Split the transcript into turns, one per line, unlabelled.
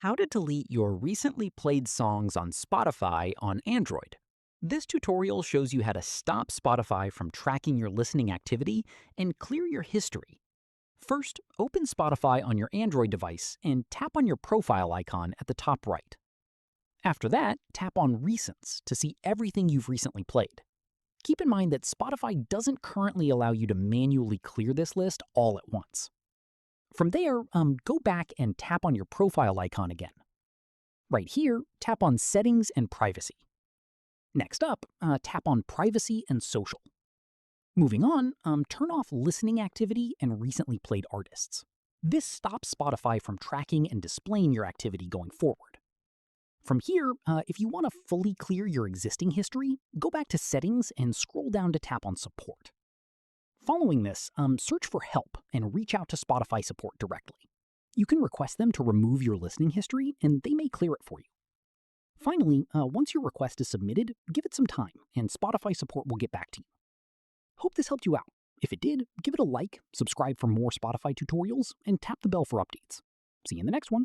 How to delete your recently played songs on Spotify on Android. This tutorial shows you how to stop Spotify from tracking your listening activity and clear your history. First, open Spotify on your Android device and tap on your profile icon at the top right. After that, tap on Recents to see everything you've recently played. Keep in mind that Spotify doesn't currently allow you to manually clear this list all at once. From there, go back and tap on your profile icon again. Right here, tap on Settings and Privacy. Next up, tap on Privacy and Social. Moving on, turn off listening activity and recently played artists. This stops Spotify from tracking and displaying your activity going forward. From here, if you want to fully clear your existing history, go back to Settings and scroll down to tap on Support. Following this, search for help and reach out to Spotify support directly. You can request them to remove your listening history, and they may clear it for you. Finally, once your request is submitted, give it some time, and Spotify support will get back to you. Hope this helped you out. If it did, give it a like, subscribe for more Spotify tutorials, and tap the bell for updates. See you in the next one.